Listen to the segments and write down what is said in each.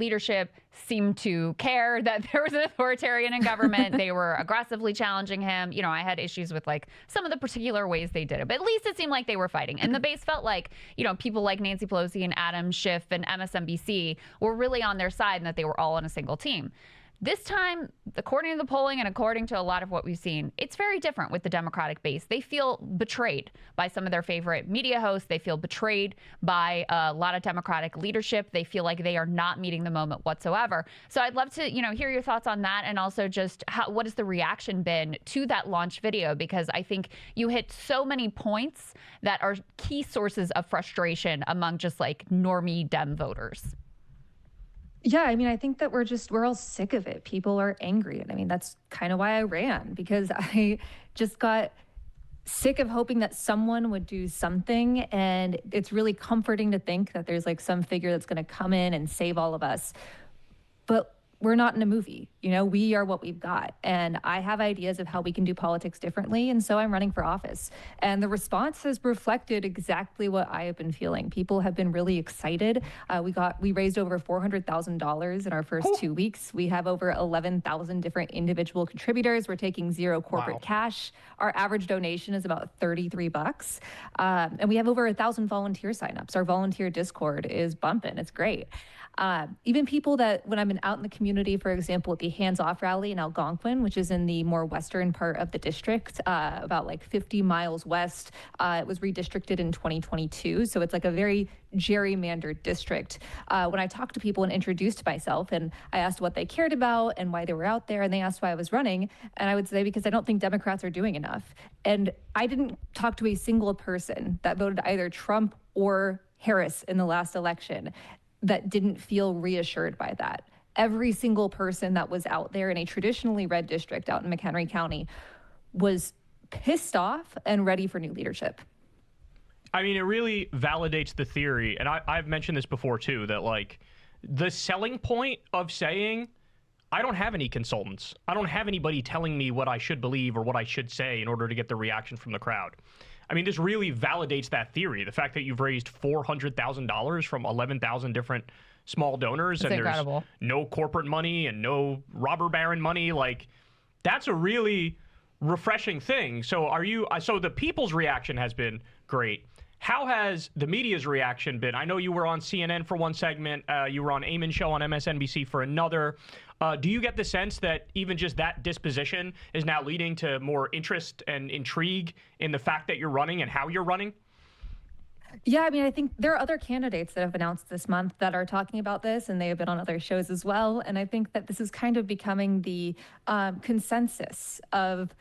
leadership seemed to care that there was an authoritarian in government. They were aggressively challenging him. You know, I had issues with like some of the particular ways they did it, but at least it seemed like they were fighting. And the base felt like, you know, people like Nancy Pelosi and Adam Schiff and MSNBC were really on their side and that they were all on a single team. This time, according to the polling and according to a lot of what we've seen, it's very different with the Democratic base. They feel betrayed by some of their favorite media hosts. They feel betrayed by a lot of Democratic leadership. They feel like they are not meeting the moment whatsoever. So I'd love to, you know, hear your thoughts on that, and also just what has the reaction been to that launch video? Because I think you hit so many points that are key sources of frustration among just like normie Dem voters. Yeah, I mean, I think that we're all sick of it. People are angry. And I mean, that's kind of why I ran, because I just got sick of hoping that someone would do something. And it's really comforting to think that there's like some figure that's going to come in and save all of us. But we're not in a movie. You know, we are what we've got. And I have ideas of how we can do politics differently. And so I'm running for office. And the response has reflected exactly what I have been feeling. People have been really excited. We raised over $400,000 in our first 2 weeks. We have over 11,000 different individual contributors. We're taking zero corporate cash. Our average donation is about $33. And we have over 1,000 volunteer signups. Our volunteer Discord is bumping. It's great. Even people that, when I've been out in the community, for example, at the Hands Off rally in Algonquin, which is in the more western part of the district, about like 50 miles west, it was redistricted in 2022. So it's like a very gerrymandered district. When I talked to people and introduced myself and I asked what they cared about and why they were out there, and they asked why I was running, and I would say, because I don't think Democrats are doing enough. And I didn't talk to a single person that voted either Trump or Harris in the last election that didn't feel reassured by that. Every single person that was out there in a traditionally red district out in McHenry County was pissed off and ready for new leadership. I mean, it really validates the theory, and I've mentioned this before too, that like the selling point of saying, I don't have any consultants. I don't have anybody telling me what I should believe or what I should say in order to get the reaction from the crowd. I mean, this really validates that theory. The fact that you've raised $400,000 from 11,000 different small donors, That's and incredible. There's no corporate money and no robber baron money, like that's a really refreshing thing. So so the people's reaction has been great. How has the media's reaction been? I know you were on CNN for one segment. You were on Eamon's show on MSNBC for another. Do you get the sense that even just that disposition is now leading to more interest and intrigue in the fact that you're running and how you're running? Yeah, I mean, I think there are other candidates that have announced this month that are talking about this, and they have been on other shows as well. And I think that this is kind of becoming the consensus of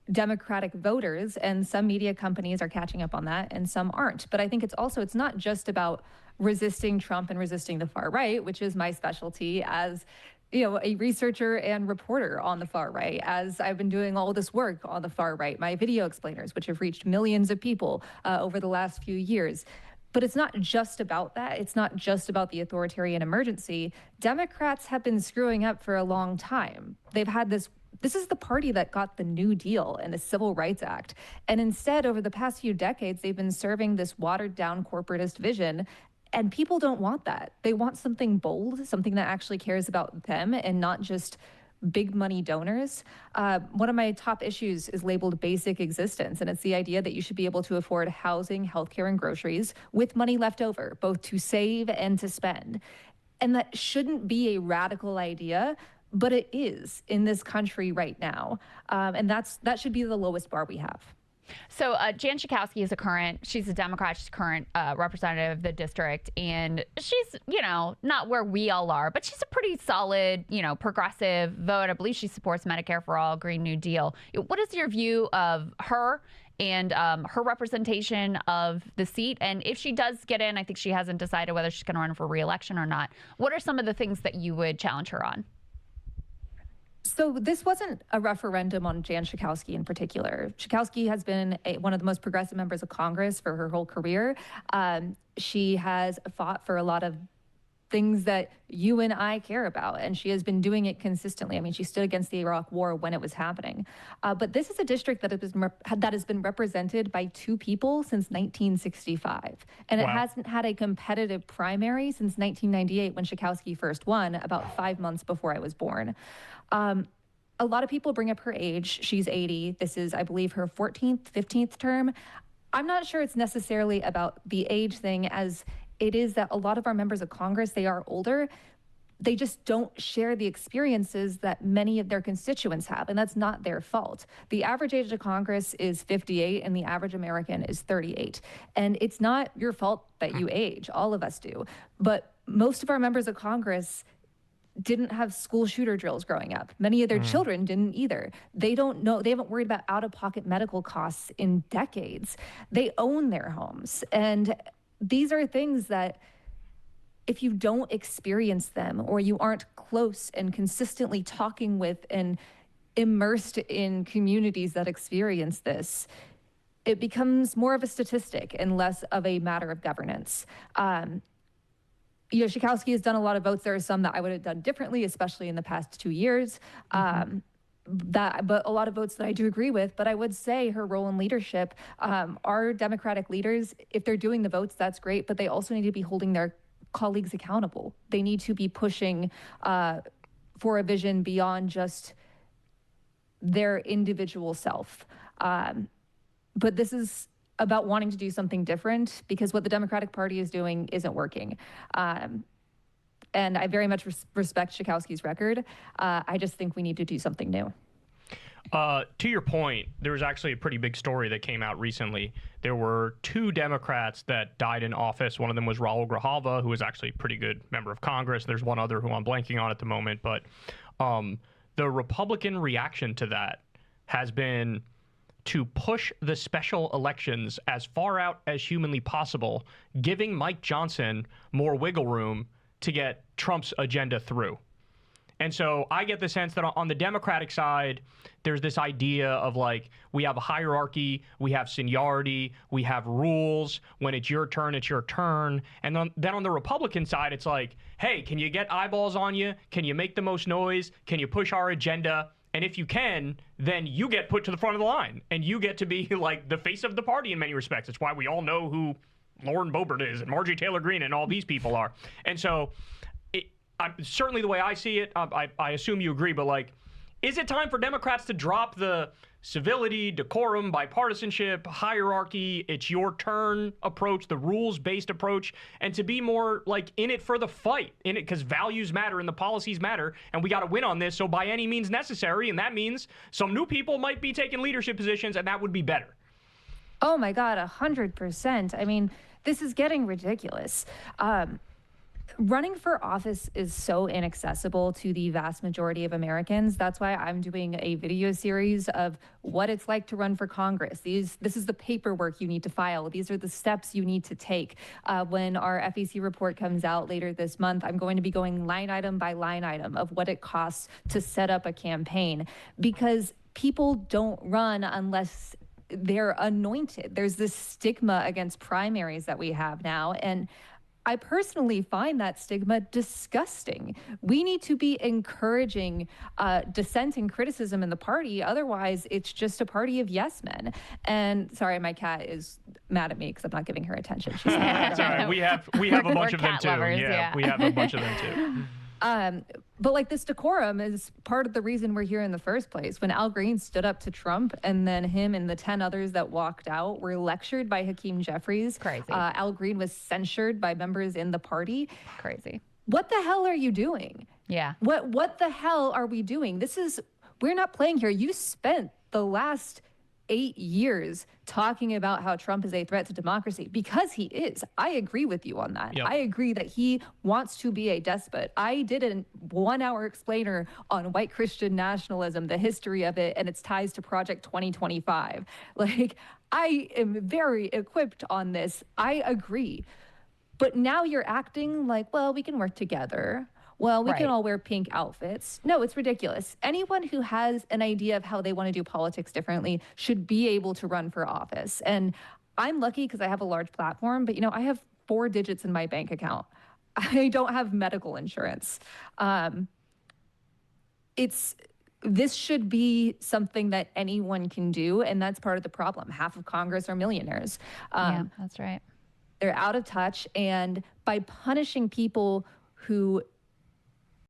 Democratic voters, and some media companies are catching up on that and some aren't. But I think it's not just about resisting Trump and resisting the far right, which is my specialty as, you know, a researcher and reporter on the far right, as I've been doing all this work on the far right, my video explainers, which have reached millions of people over the last few years. But it's not just about that. It's not just about the authoritarian emergency. Democrats have been screwing up for a long time. They've had this is the party that got the New Deal and the Civil Rights Act. And instead, over the past few decades, they've been serving this watered down corporatist vision. And people don't want that. They want something bold, something that actually cares about them and not just big money donors. One of my top issues is labeled basic existence. And it's the idea that you should be able to afford housing, healthcare, and groceries with money left over, both to save and to spend. And that shouldn't be a radical idea, but it is in this country right now. And that should be the lowest bar we have. So Jan Schakowsky she's a Democrat, she's a current representative of the district, and she's, you know, not where we all are, but she's a pretty solid, you know, progressive vote. I believe she supports Medicare for All, Green New Deal. What is your view of her and her representation of the seat? And if she does get in, I think she hasn't decided whether she's going to run for re-election or not. What are some of the things that you would challenge her on? So this wasn't a referendum on Jan Schakowsky in particular. Schakowsky has been one of the most progressive members of Congress for her whole career. She has fought for a lot of things that you and I care about. And she has been doing it consistently. I mean, she stood against the Iraq War when it was happening. But this is a district that has been represented by two people since 1965. And it Wow. hasn't had a competitive primary since 1998 when Schakowsky first won, about 5 months before I was born. A lot of people bring up her age. She's 80. This is, I believe, her 14th, 15th term. I'm not sure it's necessarily about the age thing as it is that a lot of our members of Congress, they are older. They just don't share the experiences that many of their constituents have, and that's not their fault. The average age of Congress is 58, and the average American is 38. And it's not your fault that you age. All of us do. But most of our members of Congress didn't have school shooter drills growing up. Many of their children didn't either. They don't know, they haven't worried about out-of-pocket medical costs in decades. They own their homes. And these are things that if you don't experience them or you aren't close and consistently talking with and immersed in communities that experience this, it becomes more of a statistic and less of a matter of governance. Schakowsky has done a lot of votes. There are some that I would have done differently, especially in the past 2 years. But a lot of votes that I do agree with. But I would say her role in leadership, our Democratic leaders, if they're doing the votes, that's great. But they also need to be holding their colleagues accountable. They need to be pushing for a vision beyond just their individual self. But this is about wanting to do something different because what the Democratic Party is doing isn't working. And I very much respect Schakowsky's record. I just think we need to do something new. To your point, there was actually a pretty big story that came out recently. There were 2 Democrats that died in office. One of them was Raul Grijalva, who was actually a pretty good member of Congress. There's one other who I'm blanking on at the moment. But the Republican reaction to that has been to push the special elections as far out as humanly possible, giving Mike Johnson more wiggle room to get Trump's agenda through. And so I get the sense that on the Democratic side, there's this idea of like, we have a hierarchy, we have seniority, we have rules. When it's your turn, it's your turn. And then on the Republican side, it's like, hey, can you get eyeballs on you? Can you make the most noise? Can you push our agenda? And if you can, then you get put to the front of the line and you get to be like the face of the party in many respects. It's why we all know who Lauren Boebert is and Marjorie Taylor Greene and all these people are. And so certainly the way I see it, I assume you agree, but like, is it time for Democrats to drop the civility, decorum, bipartisanship, hierarchy, it's your turn approach, the rules-based approach, and to be more like in it for the fight, in it because values matter and the policies matter, and we got to win on this, so by any means necessary, and that means some new people might be taking leadership positions, and that would be better. Oh my God, 100%. I mean, this is getting ridiculous. Running for office is so inaccessible to the vast majority of Americans. That's why I'm doing a video series of what it's like to run for Congress. This is the paperwork you need to file. These are the steps you need to take. When our FEC report comes out later this month, I'm going to be going line item by line item of what it costs to set up a campaign, because people don't run unless they're anointed. There's this stigma against primaries that we have now, and I personally find that stigma disgusting. We need to be encouraging dissent and criticism in the party. Otherwise, it's just a party of yes men. And sorry, my cat is mad at me because I'm not giving her attention. She's It's all right. We have a bunch of them too. Lovers, yeah, we have a bunch of them too. But like, this decorum is part of the reason we're here in the first place. When Al Green stood up to Trump and then him and the 10 others that walked out were lectured by Hakeem Jeffries. Crazy. Al Green was censured by members in the party. Crazy. What the hell are you doing? Yeah. What the hell are we doing? We're not playing here. You spent the last 8 years talking about how Trump is a threat to democracy, because he is. I agree with you on that. Yep. I agree that he wants to be a despot. I did a 1-hour explainer on white Christian nationalism, the history of it, and its ties to Project 2025. Like, I am very equipped on this. I agree. But now you're acting like, well, we can work together. Well, we can all wear pink outfits. No, it's ridiculous. Anyone who has an idea of how they want to do politics differently should be able to run for office. And I'm lucky because I have a large platform, but I have 4 digits in my bank account. I don't have medical insurance. This should be something that anyone can do, and that's part of the problem. Half of Congress are millionaires. Yeah, that's right. They're out of touch, and by punishing people who